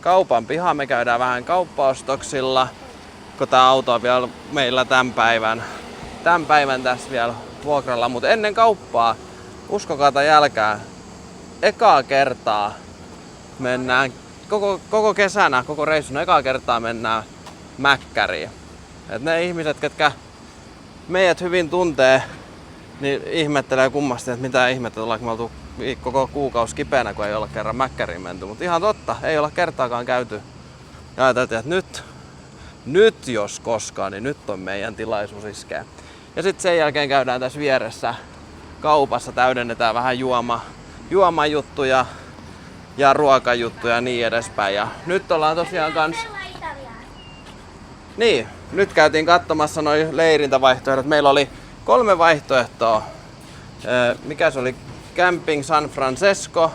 kaupan pihaan. Me käydään vähän kauppaostoksilla, kun tää auto on vielä meillä tämän päivän tässä vielä vuokralla. Mutta ennen kauppaa, uskokaa tai jälkää, ekaa kertaa mennään koko kesänä, koko reissuna, ekaa kertaa mennään Mäkkäriin. Et ne ihmiset, ketkä meidät hyvin tuntee, niin ihmettelee kummasti, että mitä ihmettä ollaanko me oltu koko kuukausi kipeänä, kun ei olla kerran Mäkkäriin menty. Mutta ihan totta, ei olla kertaakaan käyty. Ja ajateltiin, että nyt jos koskaan, niin nyt on meidän tilaisuus iskeä. Ja sitten sen jälkeen käydään tässä vieressä kaupassa, täydennetään vähän juomajuttuja ja ruokajuttuja ja niin edespäin. Ja nyt ollaan tosiaan kans... Niin, nyt käytiin katsomassa noi leirintävaihtoehdot. Meillä oli 3 vaihtoehtoa. Mikä se oli? Camping San Francesco,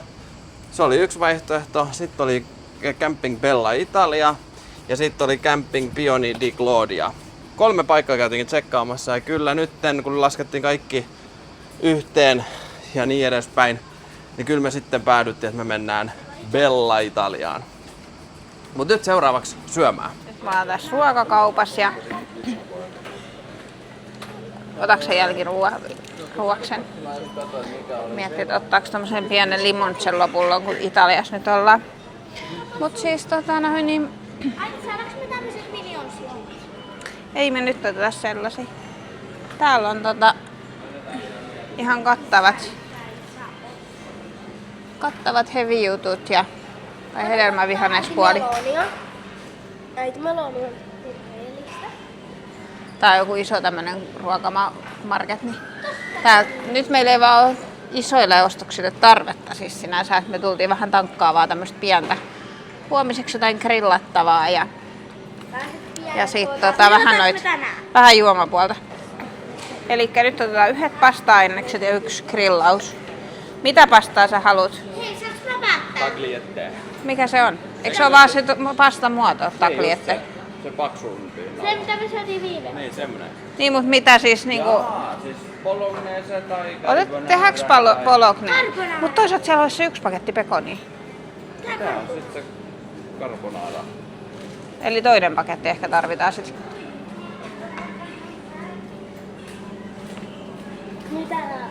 Se oli yksi vaihtoehto. Sitten oli Camping Bella Italia ja sitten oli Camping Pioni di Gloria. 3 paikkaa käytiin tsekkaamassa ja kyllä nytten kun laskettiin kaikki yhteen ja niin edespäin, niin kyllä me sitten päädyttiin, että me mennään Bella Italiaan. Mut nyt seuraavaksi syömään. Nyt mä oon tässä ruokakaupassa ja otaks sen jälkiruuaksen? Miettii, että ottaako tommosen pienen limoncellopullon, kun Italiassa nyt ollaan. Mut siis niin Ai, saadaanko me tämmöiset miljoonsia? ei me nyt oteta sellaisia. Täällä on ihan kattavat heavy-jutut ja tai hedelmävihannespuoli. Melonia. Äiti melonia on terveellistä. Tää on joku iso tämmönen ruokamarket. Niin nyt meillä ei vaan ole isoille ostoksille tarvetta siis sinänsä. Me tultiin vähän tankkaavaa tämmöstä pientä. Huomiseksi jotain grillattavaa ja sitten vähän juomapuolta. Eli nyt otetaan 1 pasta-ainekset ja 1 grillaus. Mitä pastaa sä haluat? Hei, saanko mä päättää? Tagliette. Mikä se on? Eikö se ole vaan se pastan muoto, tagliette? Se paksumpi. Se mitä me syötiin viime. Niin, semmonen. Niin, mutta mitä siis niinku... Siis bolognese tai Tehdäänkö bolognese? Mutta toisaalta siellä olisi se 1 paketti pekonia. Tää on sitten se carbonara. Eli toinen paketti ehkä tarvitaan sitten. Mitä nää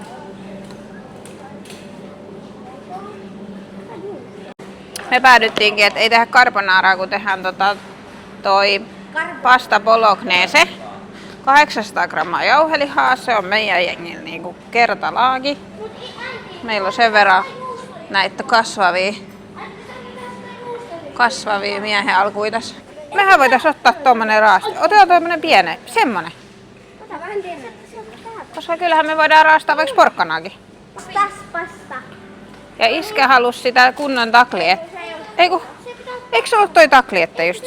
Me päädyttiinkin, että ei tehdä carbonaraa, kun tehdään toi pasta bolognese. 800 grammaa jauhelihaa, se on meidän jengillä niinku kertalaaki. Meillä on sen verran näitä kasvavia miehen alkuitas. Mehän voitais ottaa tommonen raaste. Otetaan tommonen piene, semmonen. Ota vähän tiedä. Koska kyllähän me voidaan raastaa vaikka porkkanaakin. Pasta. Ja iskä halusi sitä kunnon tagliette. Eikö se ole toi tagliette just?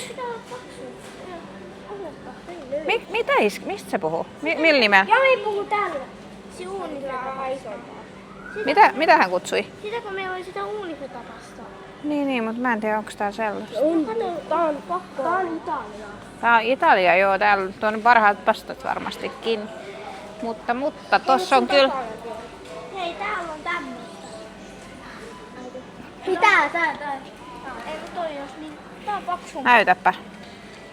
Mitä mistä se puhuu? Millä nimellä? Jami puhuu tällä. Se uunifeta vähän isompaa. Mitä hän kutsui? Sitä kun meillä oli sitä uunifeta pastaa. Niin, mutta mä en tiedä onko tää sellaista. Tää on pakko. Tää on Italia. Tää on Italia, joo. Täällä on parhaat pastat varmastikin. Mutta tossa on kyllä... Hei, täällä on tämmöistä. Tää. Ei kun toi jos niin. Tää on paksumpaa. Näytäpä.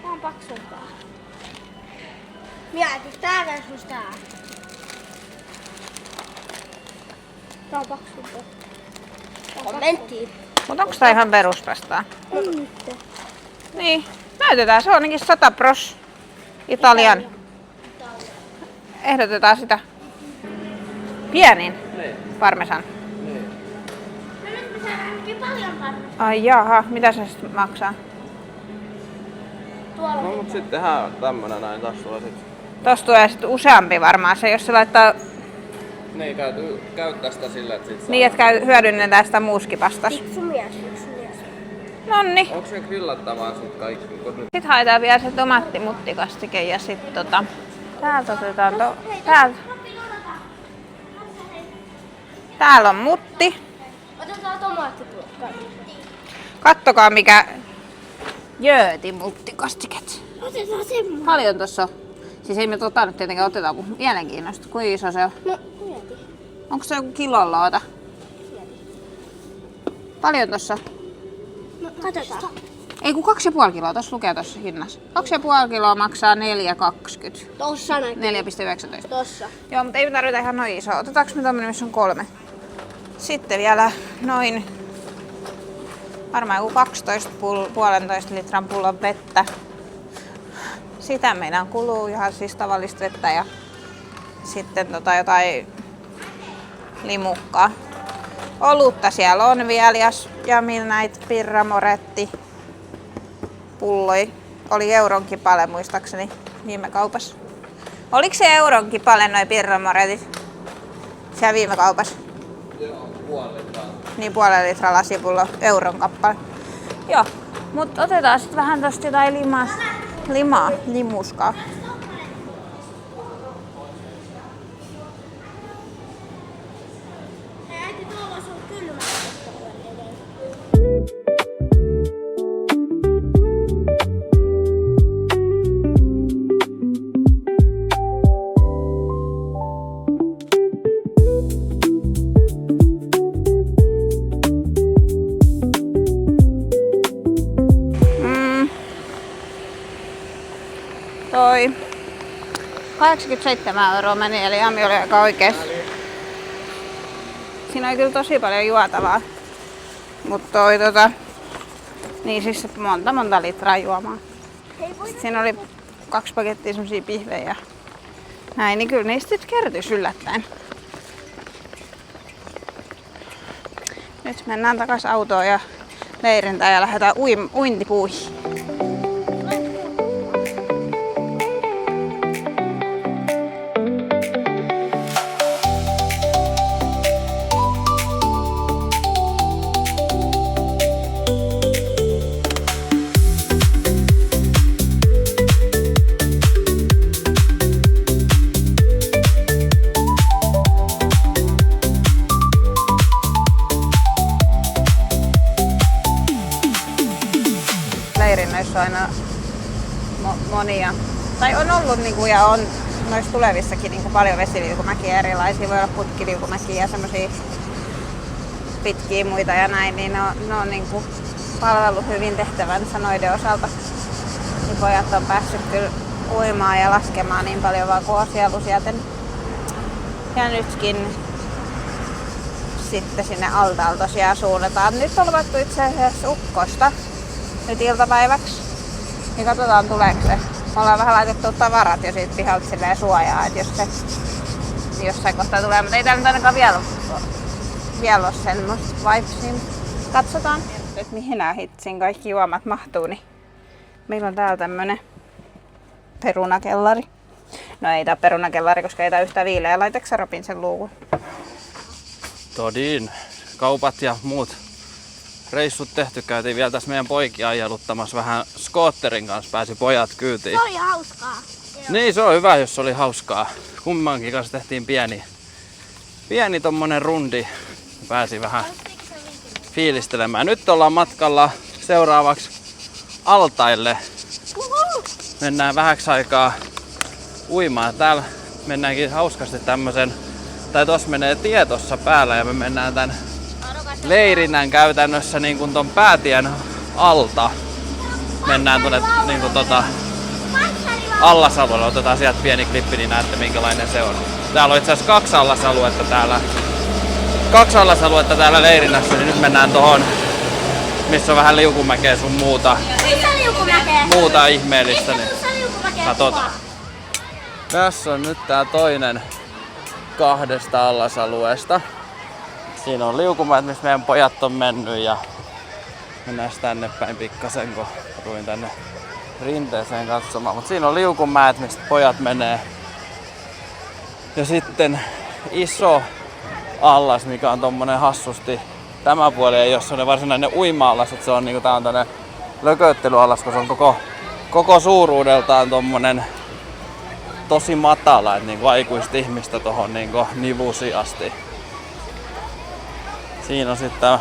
Tää on paksumpaa. Mieti, tää versus tää. Tää on paksumpaa. Kommentti. Mutta onko tää ihan peruspastaa? On nyt. Niin. Näytetään, se on ainakin 100% Italian. Ehdotetaan sitä. Pienin parmesan. No nyt me saadaan ainakin paljon parmesaa. Ai jaha, mitä se sitten maksaa? Tuolla. No mut sitten tehdään tämmönen näin, taas tulee sit. Tossa tulee sitten useampi varmaan se, jos se laittaa Niin, käyttää sitä sillä, että sit saa. niin, että hyödynnetään sitä muuskipastas. Yksi mies. Nonni. Onko se grillattavaa sit kaikki? Sitten haetaan vielä se tomaattimuttikastike ja sitten täältä otetaan Täällä on mutti. Otetaan tomaattipulkka. Kattokaa mikä jööti muttikastiket. Otetaan semmoinen. Paljon tossa on. Siis ei me nyt tietenkään oteta, mutta mielenkiinnosta. Kuinka iso se on? No, mieti. Onko se joku kilolla ota? Paljon tossa? No, katsotaan. Ei kun 2,5 kiloa, tossa lukee tossa hinnassa. 2,5 kiloa maksaa 4,20. Tossa näkyy. 4,19. Tossa. Joo, mutta ei me tarvita ihan noin isoa. Otetaanko me tommonen, missä on 3? Sitten vielä noin varmaan joku 12,5 litran pullon vettä. Sitä meidän kuluu ihan siis tavallista vettä ja sitten jotain limukkaa. Olutta siellä on vielä ja näitä Birra Moretti pulloi. Oli euronkin pale muistaakseni viime kaupassa. Oliko se euronkin pale noi Birra Moretit siellä viime kaupassa? Joo, puoli litraa. Niin 0,5 litraa lasipullo, euron kappale. Joo, mutta otetaan sitten vähän tosta jotain limuskaa. Hei äiti, tuolla on kylmä. 87 € meni, eli Ami oli aika oikeassa. Siinä oli kyllä tosi paljon juotavaa. Mutta niin siis monta litraa juomaa. Sitten siinä oli 2 pakettia semmosia pihvejä. Näin, niin kyllä niistä sitten kertyisi yllättäen. Nyt mennään takas autoon ja leirintään ja lähdetään uintipuihin. Leirinnöissä on aina monia, tai on ollut niinku, ja on noissa tulevissakin niinku paljon vesiliukumäkiä erilaisia, voi olla putkiliukumäkiä ja semmosia pitkiä muita ja näin, niin ne on niinku palvellut hyvin tehtävänsä noiden osalta. Niin pojat on päässyt kyllä uimaan ja laskemaan niin paljon vaan kuin sieltä. Ja nytkin sitten sinne altaalle tosiaan suunnataan. Nyt on luvattu itse asiassa ukkosta nyt iltapäiväksi. Niin katsotaan tuleeko se. Me ollaan vähän laitettu tavarat jo siitä pihalta silleen suojaa, että jos se jossain kohtaa tulee. Mutta ei täällä nyt ainakaan vielä ole semmoista vibesia. Katsotaan nyt mihin nää hitsin kaikki juomat mahtuu. Niin meillä on täällä tämmönen perunakellari. No ei tää perunakellari, koska ei tää yhtään viileä. Laitaks sä Robin sen luukun? Todin. Kaupat ja muut reissut tehty. Käytiin vielä tässä meidän poikia ajeluttamassa vähän skootterin kanssa. Pääsi pojat kyytiin. Se oli hauskaa. Niin, se on hyvä, jos oli hauskaa. Kummankin kanssa tehtiin pieni tommonen rundi. Pääsi vähän fiilistelemään. Nyt ollaan matkalla seuraavaksi altaille. Mennään vähäksi aikaa uimaan. Täällä mennäänkin hauskasti tämmösen, tai tossa menee tie tossa päällä ja me mennään tän leirinnän käytännössä niin kuin ton päätien alta. Mennään tuonne niin kuin allasalueelle. Otetaan sieltä pieni klippi, niin näette minkälainen se on. Täällä on itse asiassa 2 allasaluetta täällä leirinnässä, niin nyt mennään tohon, missä on vähän liukumäkeä sun muuta ihmeellistä. Niin katsotaan. Tässä on nyt tää toinen 2 allasalueesta. Siinä on liukumäet, missä meidän pojat on mennyt ja mennään tänne päin pikkasen, kun ruin tänne rinteeseen katsomaan. Mut siinä on liukumäet, mistä pojat menee. Ja sitten iso allas, mikä on tommonen hassusti. Tämä puoli ei ole sellainen varsinainen uima-allas, että se on niinku, tää on tämmönen lököttelyallas, kun se on koko suuruudeltaan tommonen tosi matala, että niinku aikuista ihmistä tohon niinku nivusi asti. Siinä on sitten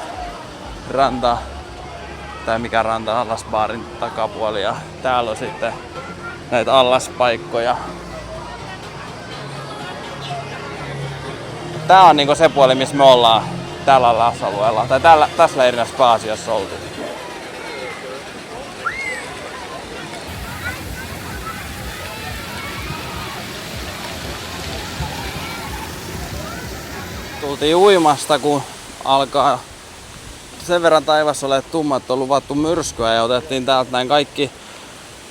ranta, tai mikä ranta, allasbaarin takapuoli, ja täällä on sitten näitä allaspaikkoja. Tää on niinku se puoli, missä me ollaan tällä allasalueella, tai tässä leirinnässä pääasiassa oltu. Tultiin uimasta, kun alkaa sen verran taivas ole tummat, on luvattu myrskyä ja otettiin täältä näin kaikki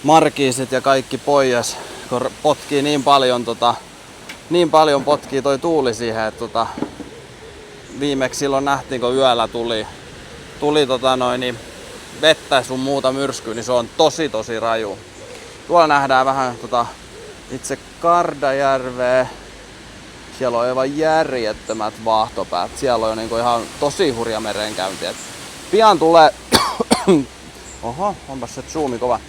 markiisit ja kaikki pois, kun potkii niin paljon potkii toi tuuli siihen, että viimeksi silloin nähtiin, kun yöllä tuli vettä sun muuta myrskyä, niin se on tosi raju. Tuolla nähdään vähän itse Kardajärveä. Siellä on aivan järjettömät vaahtopäät. Siellä on niinku ihan tosi hurja merenkäynti. Pian tulee... Oho, onpas se zoomi kova.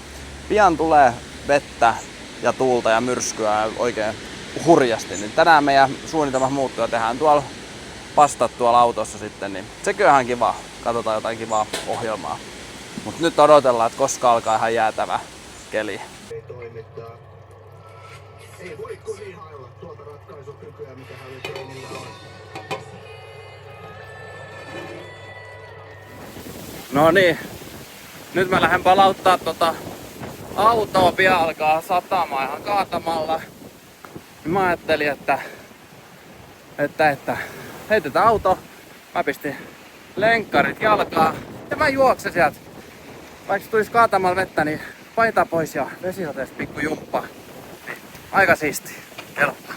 Pian tulee vettä ja tuulta ja myrskyä oikein hurjasti. Niin tänään meidän suunnitelma muuttuu ja tehdään tuolla pastat tuolla autossa sitten. Niin sekin on ihan kiva. Katsotaan jotain kivaa ohjelmaa. Mut nyt odotellaan, että koska alkaa ihan jäätävä keli. Ei voi kuin ihailla tuota ratkaisukykyä, mikä hälytreenillä on. No niin, nyt mä lähden palauttaa autoa, pian alkaa satamaan ihan kaatamalla. Mä ajattelin, että heitetään auto. Mä pistin lenkkarit jalkaan ja mä juoksen sieltä. Vaikka tulisi kaatamalla vettä, niin paita pois ja vesisateessa pikku jumppa. Niin, aika siisti. Helppoa.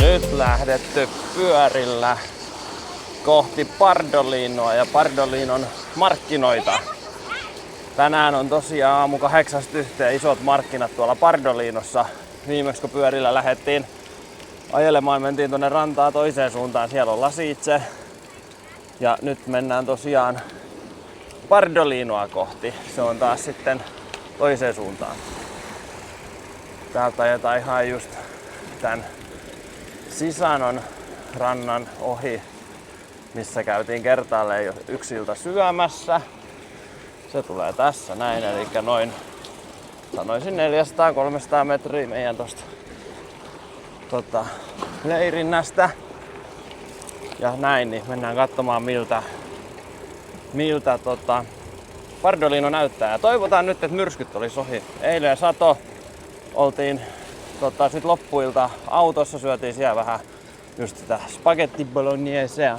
Nyt lähdetty pyörillä kohti Pardolinoa ja Pardolinon markkinoita. Tänään on tosiaan aamu 8 yhteen isot markkinat tuolla Pardolinossa. Viimeksi kun pyörillä lähdettiin ajelemaan, mentiin tuonne rantaa toiseen suuntaan. Siellä on Lasitse. Ja nyt mennään tosiaan Pardolinoa kohti. Se on taas sitten toiseen suuntaan. Täältä ajetaan ihan just tän Sisanon rannan ohi, missä käytiin kertaalleen jo yksi ilta syömässä. Se tulee tässä näin, eli noin sanoisin 400-300 metriä meidän tosta leirinnästä. Ja näin, niin mennään katsomaan miltä Pardolino näyttää. Ja toivotaan nyt, että myrskyt olisi ohi. Eilen sato, oltiin sit loppuilta autossa, syötiin siellä vähän just sitä spaghetti bolognesea.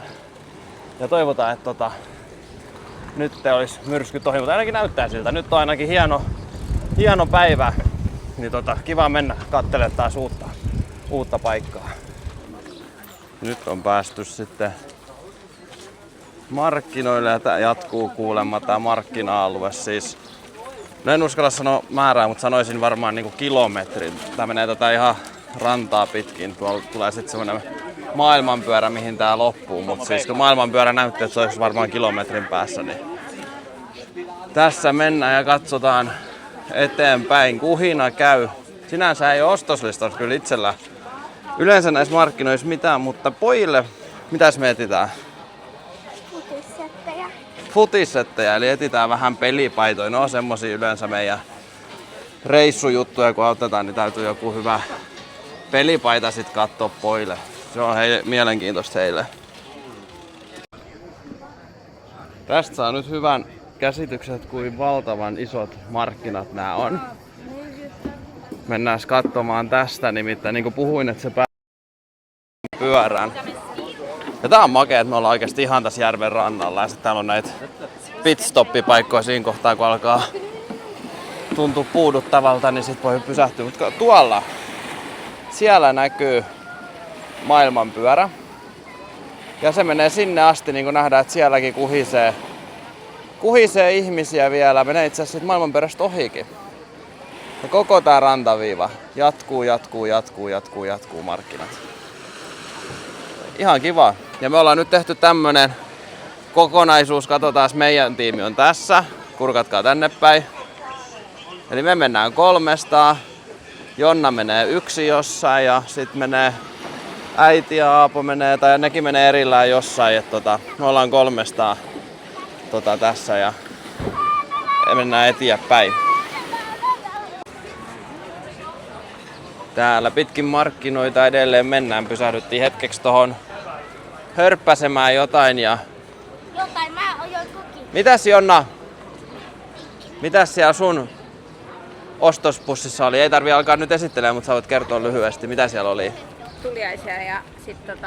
Ja toivotaan, että nyt olisi myrskyt ohi, mutta ainakin näyttää siltä. Nyt on ainakin hieno päivä, niin kiva mennä katselemaan taas uutta paikkaa. Nyt on päästy sitten markkinoille ja tää jatkuu kuulemma tää markkina-alue siis. No en uskalla sanoa määrää, mutta sanoisin varmaan niinku kilometrin. Tää menee ihan rantaa pitkin. Tuolla tulee sitten semmonen maailmanpyörä, mihin tää loppuu. Mutta siis kun maailmanpyörä näytti, että se olisi varmaan kilometrin päässä, niin tässä mennään ja katsotaan eteenpäin. Kuhina käy. Sinänsä ei ole ostoslistassa kyllä itsellä yleensä näissä markkinoissa mitään, mutta pojille mitäs me etsitään? Futisettejä, eli etsitään vähän pelipaitoja. No semmosia yleensä meidän reissujuttuja kun otetaan, niin täytyy joku hyvä pelipaita sit kattoo pojille. Se on mielenkiintoista heille. Tästä saa nyt hyvän käsityksen, kuin valtavan isot markkinat nää on. Mennään katsomaan tästä, nimittäin niin kuin puhuin, että se pyörään. Ja tää on makea, että me ollaan oikeesti ihan tässä järven rannalla ja sitten täällä on näitä pitstoppipaikkoja siinä kohtaa, kun alkaa tuntua puuduttavalta, niin sit voi pysähtyä. Mutta tuolla, siellä näkyy maailmanpyörä. Ja se menee sinne asti, niin kuin nähdään, että sielläkin kuhisee ihmisiä vielä. Menee itse asiassa maailmanpyörästä ohikin. Ja koko tää rantaviiva jatkuu markkinat. Ihan kiva. Ja me ollaan nyt tehty tämmönen kokonaisuus. Katsotaan, meidän tiimi on tässä. Kurkatkaa tänne päin. Eli me mennään 3. Jonna menee yksin jossain ja sit menee äiti ja Aapo menee, tai nekin menee erillään jossain. Me ollaan 3 tässä ja mennään eteenpäin. Täällä pitkin markkinoita edelleen mennään. Pysähdyttiin hetkeksi tohon hörppäsemään jotain ja... Jotain, mä oon kukin. Mitäs Jonna? Mitäs siellä sun ostospussissa oli? Ei tarvi alkaa nyt esittelemään, mutta sä voit kertoa lyhyesti, mitä siellä oli. Tuliaisia ja sitten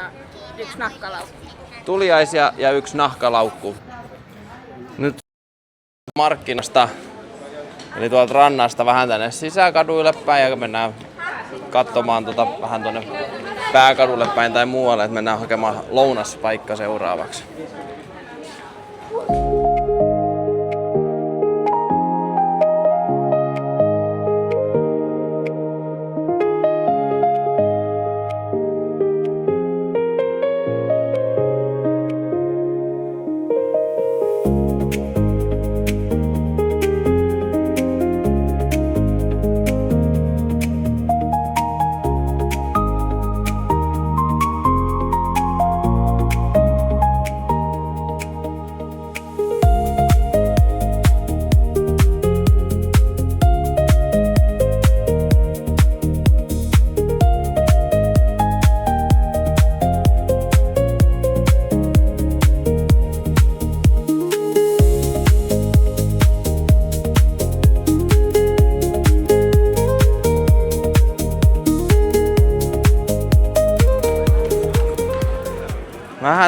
yksi nahkalaukku. Tuliaisia ja yksi nahkalaukku. Nyt markkinasta, eli tuolta rannasta vähän tänne sisäkaduille päin ja mennään katsomaan vähän tuonne pääkadulle päin tai muualle, että mennään hakemaan lounaspaikka seuraavaksi.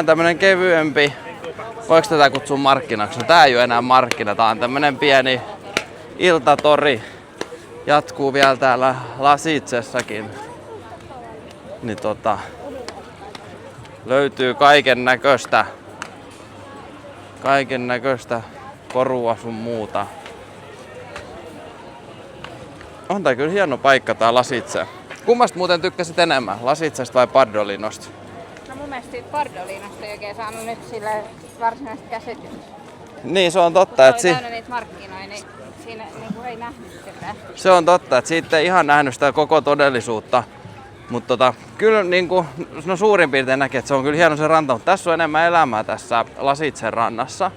vähän tämmönen kevyempi. Voiko tätä kutsua markkinaksi? No, tää ei ole enää markkina, tää on tämmönen pieni iltatori. Jatkuu vielä täällä Lasicessakin. Niin löytyy kaiken näköistä korua sun muuta. On tää kyllä hieno paikka tää Lasice. Kummasta muuten tykkäsit enemmän? Lasicesta vai Pardolinosta? No mun mielestä siitä Pardolinosta ei oikein saanut nyt sille varsinaista käsitystä. Niin, se on totta, että täynnä niitä markkinoita, niin siinä niinku ei nähnyt sitä. se on totta, että siitä ei ihan nähnyt sitä koko todellisuutta. Mutta kyllä niinku, no suurin piirtein näkee, että se on kyllä hieno se ranta, mutta tässä on enemmän elämää tässä Lasicen rannassa.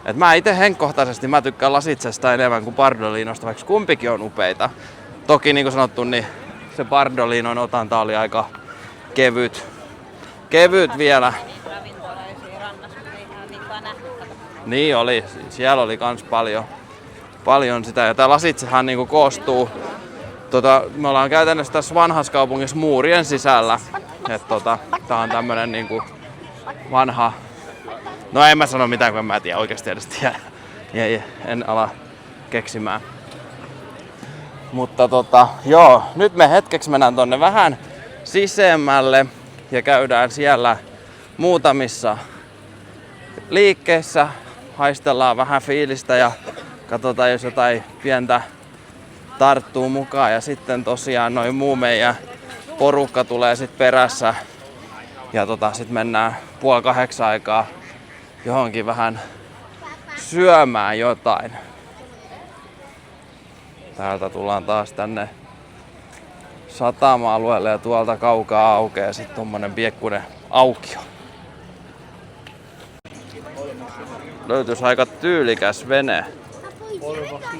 Et mä itse henkkohtaisesti mä tykkään Lasicesta enemmän kuin Pardolinosta, vaikka kumpikin on upeita. Toki niin kuin sanottu, niin se Pardolinon otanta oli aika kevyt vielä. Niin oli, siellä oli kans paljon sitä. Ja tää Lasicehan niinku koostuu, me ollaan käytännössä tässä vanhassa kaupungissa muurien sisällä. Et tää on tämmönen niinku vanha, no en mä sano mitään, kun en mä tiedä oikeesti edes tiedä. En ala keksimään. Mutta joo, nyt me hetkeksi mennään tonne vähän sisemmälle ja käydään siellä muutamissa liikkeissä. Haistellaan vähän fiilistä ja katsotaan, jos jotain pientä tarttuu mukaan. Ja sitten tosiaan noin muu meidän porukka tulee sit perässä. Ja sit mennään 7:30 aikaa johonkin vähän syömään jotain. Täältä tullaan taas tänne satama-alueelle ja tuolta kaukaa aukeaa sitten tommonen piekkunen aukio. Löytyisi aika tyylikäs vene.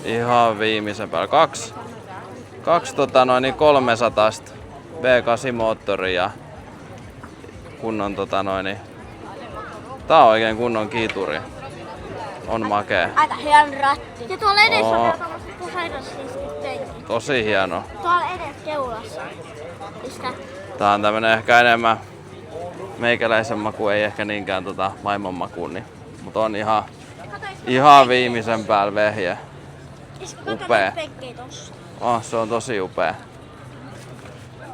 Ihan viimeisen päällä. Kaksi 300 V8 moottoria ja kunnon tää on oikein kunnon kiituri. On makee. Aika hieno ratti. Ja tuolla edessä on vielä tommoset sairaansiistit penkit. Tosi hieno. Tuolla edessä keulassa. Mistä? Tää on tämmönen ehkä enemmän meikäläisen maku, ei ehkä niinkään maailman makuun. Niin. Mut on ihan viimeisen päällä vehje. Upea. Se on tosi upea.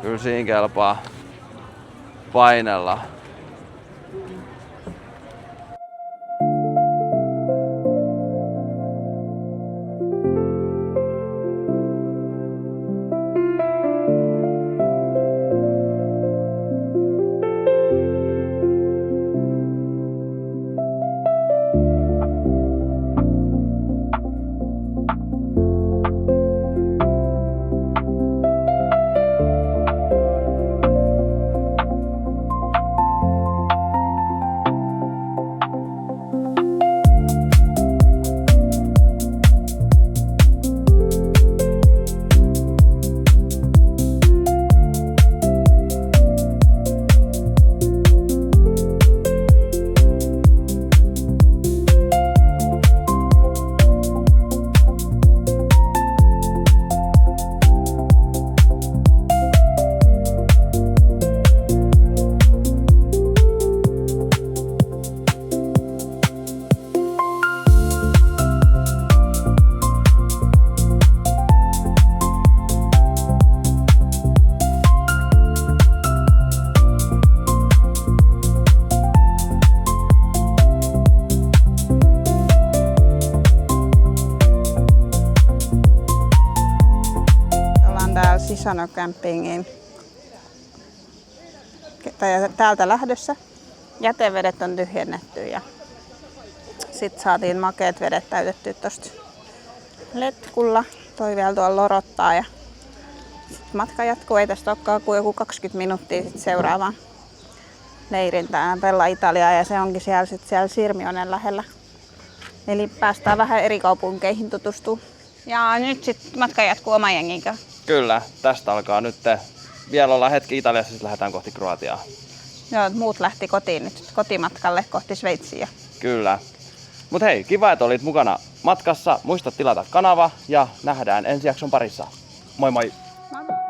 Kyllä siinä kelpaa painella. Sisano Campingin täältä lähdössä. Jätevedet on tyhjennetty ja sitten saatiin makeet vedet täytettyä tosta letkulla. Toi vielä tuolla lorottaa ja sit matka jatkuu. Ei tästä olekaan kuin joku 20 minuuttia sit seuraavaan leirintään Bella Italiaa ja se onkin siellä Sirmionen lähellä. Eli päästään vähän eri kaupunkeihin tutustumaan. Ja nyt sitten matka jatkuu oman jengin kanssa. Kyllä, tästä alkaa nyt. Vielä ollaan hetki Italiassa, sitten lähdetään kohti Kroatiaa. Joo, muut lähti kotiin nyt kotimatkalle kohti Sveitsiä. Kyllä. Mut hei, kiva, että olit mukana matkassa. Muista tilata kanava ja nähdään ensi jakson parissa. Moi moi! Moi.